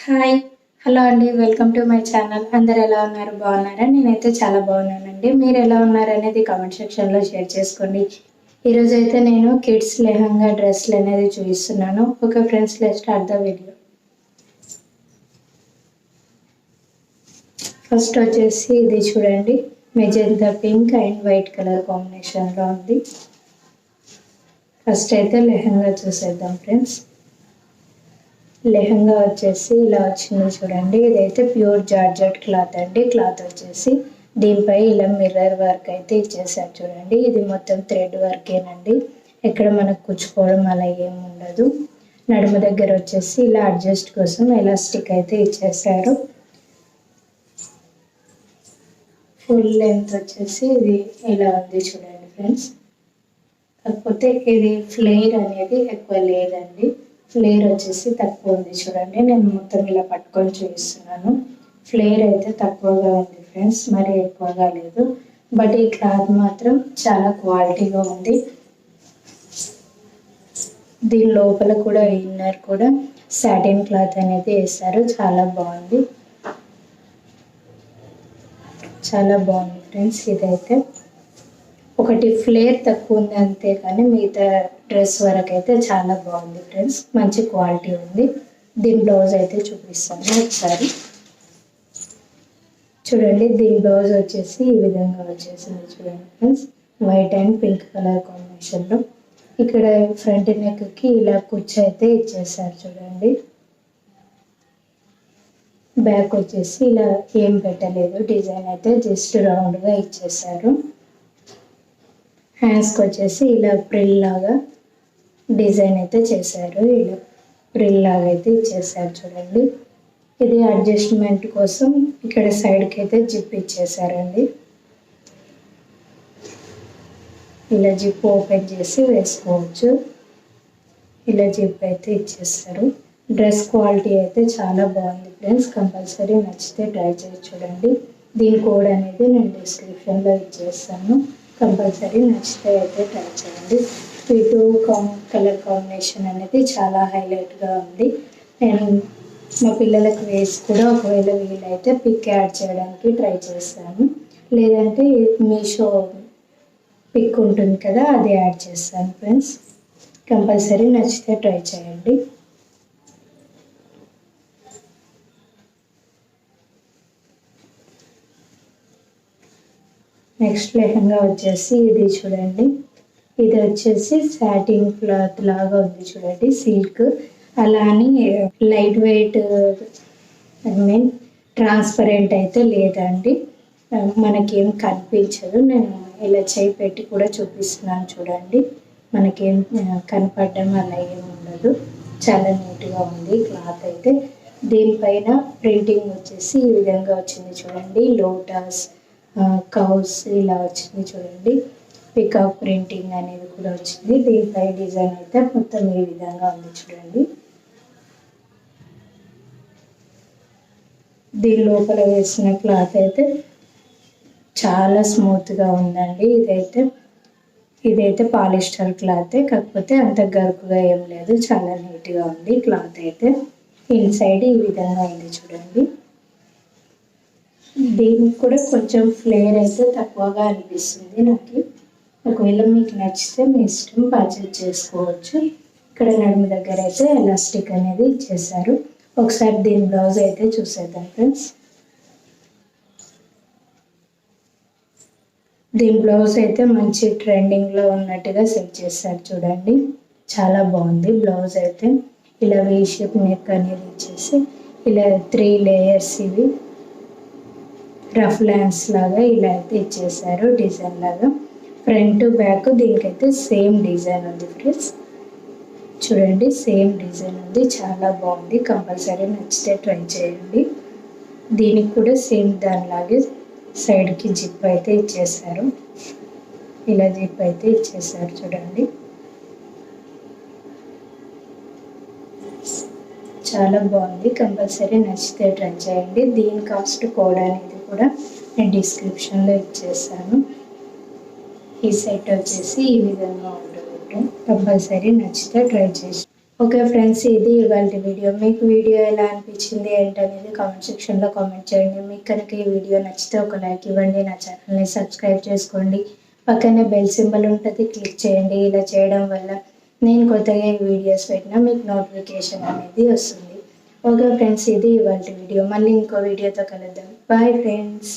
Hi hello అండి, welcome to my channel. అందరు ఎలా ఉన్నారు? బాగున్నారా? నేనైతే చాలా బాగున్నానండి. మీరు ఎలా ఉన్నారు అనేది కామెంట్ సెక్షన్లో షేర్ చేసుకోండి. ఈరోజు అయితే నేను కిడ్స్ లెహంగా డ్రెస్లు అనేది చూపిస్తున్నాను. Okay friends, let's start the video. First వచ్చేసి ఇది చూడండి, magenta pink and white colour కాంబినేషన్లో ఉంది. ఫస్ట్ అయితే లెహంగా చూసేద్దాం ఫ్రెండ్స్. లెహంగా వచ్చేసి ఇలా వచ్చింది చూడండి. ఇదైతే ప్యూర్ జార్జెట్ క్లాత్ అండి. క్లాత్ వచ్చేసి దీనిపై ఇలా మిర్రర్ వర్క్ అయితే ఇచ్చేసారు చూడండి. ఇది మొత్తం థ్రెడ్ వర్కేనండి. ఇక్కడ మనకు కుచ్చుకోవడం అలా ఏమి ఉండదు. నడుము దగ్గర వచ్చేసి ఇలా అడ్జస్ట్ కోసం ఎలాస్టిక్ అయితే ఇచ్చేసారు. ఫుల్ లెంత్ వచ్చేసి ఇది ఇలా ఉంది చూడండి ఫ్రెండ్స్. కాకపోతే ఇది ఫ్లేర్ అనేది ఎక్కువ లేదండి. ఫ్లేర్ వచ్చేసి తక్కువ ఉంది చూడండి. నేను మొత్తం ఇలా పట్టుకొని చూపిస్తున్నాను. ఫ్లేర్ అయితే తక్కువగా ఉంది ఫ్రెండ్స్, మరి ఎక్కువగా లేదు. బట్ ఈ క్లాత్ మాత్రం చాలా క్వాలిటీగా ఉంది. దీని లోపల కూడా ఇన్నర్ కూడా సాటిన్ క్లాత్ అనేది వేస్తారు. చాలా బాగుంది, చాలా బాగుంది ఫ్రెండ్స్. ఇదైతే ఒకటి ఫ్లేర్ తక్కువ ఉంది అంతే, కానీ మిగతా డ్రెస్ వరకు అయితే చాలా బాగుంది ఫ్రెండ్స్. మంచి క్వాలిటీ ఉంది. దీని బ్లౌజ్ అయితే చూపిస్తాను ఒకసారి చూడండి. దీని బ్లౌజ్ వచ్చేసి ఈ విధంగా వచ్చేసింది చూడండి friends. White and pink colour కాంబినేషన్లో. ఇక్కడ ఫ్రంట్ నెక్కి ఇలా కుచ్చు అయితే ఇచ్చేసారు చూడండి. బ్యాక్ వచ్చేసి ఇలా ఏం పెట్టలేదు, డిజైన్ అయితే జస్ట్ రౌండ్గా ఇచ్చేసారు. హ్యాండ్స్కి వచ్చేసి ఇలా ప్రిల్ లాగా డిజైన్ అయితే చేశారు. ఇలా ప్రిల్ లాగా అయితే ఇచ్చేసారు చూడండి. ఇది అడ్జస్ట్మెంట్ కోసం ఇక్కడ సైడ్కి అయితే జిప్ ఇచ్చేసారండి. ఇలా జిప్ ఓపెన్ చేసి వేసుకోవచ్చు. ఇలా జిప్ అయితే ఇచ్చేస్తారు. డ్రెస్ క్వాలిటీ అయితే చాలా బాగుంది ఫ్రెండ్స్. కంపల్సరీ నచ్చితే ట్రై చేసి చూడండి. దీని కోడ్ అనేది నేను డిస్క్రిప్షన్లో ఇచ్చేస్తాను. కంపల్సరీ నచ్చితే అయితే ట్రై చేయండి. ఈ టూ కలర్ కాంబినేషన్ అనేది చాలా హైలైట్గా ఉంది. నేను మా పిల్లలకు వేసి కూడా ఒకవేళ వీలైతే పిక్ యాడ్ చేయడానికి ట్రై చేస్తాను. లేదంటే మీషో పిక్ ఉంటుంది కదా, అది యాడ్ చేస్తాను ఫ్రెండ్స్. కంపల్సరీ నచ్చితే ట్రై చేయండి. నెక్స్ట్ లెహంగా వచ్చేసి ఇది చూడండి. ఇది వచ్చేసి సాటిన్ క్లాత్ లాగా ఉంది చూడండి, సిల్క్. అలా అని లైట్ వెయిట్ ట్రాన్స్పరెంట్ అయితే లేదండి, మనకేం కనిపించదు. నేను ఇలా చేయి పెట్టి కూడా చూపిస్తున్నాను చూడండి. మనకేం కనపడడం అలా ఏమి ఉండదు. చాలా నీట్గా ఉంది క్లాత్ అయితే. దీనిపైన ప్రింటింగ్ వచ్చేసి ఈ విధంగా వచ్చింది చూడండి. లోటస్, కౌస్ ఇలా వచ్చింది చూడండి. పికాక్ ప్రింటింగ్ అనేది కూడా వచ్చింది. దీనిపై డిజైన్ అయితే మొత్తం ఈ విధంగా ఉంది చూడండి. దీని లోపల వేసిన క్లాత్ అయితే చాలా స్మూత్గా ఉందండి. ఇదైతే పాలిస్టర్ క్లాతే, కాకపోతే అంత గరుకుగా ఏం లేదు. చాలా నీట్గా ఉంది క్లాత్ అయితే. ఇన్సైడ్ ఈ విధంగా ఉంది చూడండి. దీనికి కూడా కొంచెం ఫ్లేర్ అయితే తక్కువగా అనిపిస్తుంది నాకు. ఒకవేళ మీకు నచ్చితే మీ ఇష్టం, పర్చేజ్ చేసుకోవచ్చు. ఇక్కడ నడుము దగ్గర అయితే ఎలాస్టిక్ అనేది ఇచ్చేసారు. ఒకసారి దీని బ్లౌజ్ అయితే చూసేద్దాం ఫ్రెండ్స్. దీని బ్లౌజ్ అయితే మంచి ట్రెండింగ్లో ఉన్నట్టుగా సెట్ చేశారు చూడండి. చాలా బాగుంది బ్లౌజ్ అయితే. ఇలా వీ షేప్ నెక్ అనేది ఇచ్చేసి ఇలా 3 లేయర్స్ ఇవి రఫ్ ల్యాండ్స్ లాగా ఇలా అయితే ఇచ్చేసారు డిజైన్ లాగా. ఫ్రంట్ బ్యాక్ దీనికైతే సేమ్ డిజైన్ ఉంది ఫ్రెండ్స్. చూడండి, సేమ్ డిజైన్ ఉంది. చాలా బాగుంది. కంపల్సరీ నచ్చితే ట్రై చేయండి. దీనికి కూడా సేమ్ దానిలాగే సైడ్కి జిప్ అయితే ఇచ్చేసారు. ఇలా జిప్ అయితే ఇచ్చేసారు చూడండి. చాలా బాగుంది. కంపల్సరీ నచ్చితే ట్రై చేయండి. దీని కాస్ట్ కోడ్ అనేది కూడా నేను డిస్క్రిప్షన్లో ఇచ్చేసాను. ఈ సెట్ వచ్చేసి ఈ విధంగా ఉంటుంది. కంపల్సరీ నచ్చితే ట్రై చేసి ఓకే ఫ్రెండ్స్, ఇది ఇవాళ వీడియో. మీకు వీడియో ఎలా అనిపించింది ఏంటనేది కామెంట్ సెక్షన్లో కామెంట్ చేయండి. మీకు కనుక ఈ వీడియో నచ్చితే ఒక లైక్ ఇవ్వండి, నా ఛానల్ని సబ్స్క్రైబ్ చేసుకోండి, పక్కనే బెల్ సింబల్ ఉంటుంది, క్లిక్ చేయండి. ఇలా చేయడం వల్ల నేను కొత్తగా ఈ వీడియోస్ పెట్టినా మీకు నోటిఫికేషన్ అనేది వస్తుంది. ఓకే ఫ్రెండ్స్, ఇది ఇవాళ వీడియో. మళ్ళీ ఇంకో వీడియోతో కలుద్దాం. Bye friends.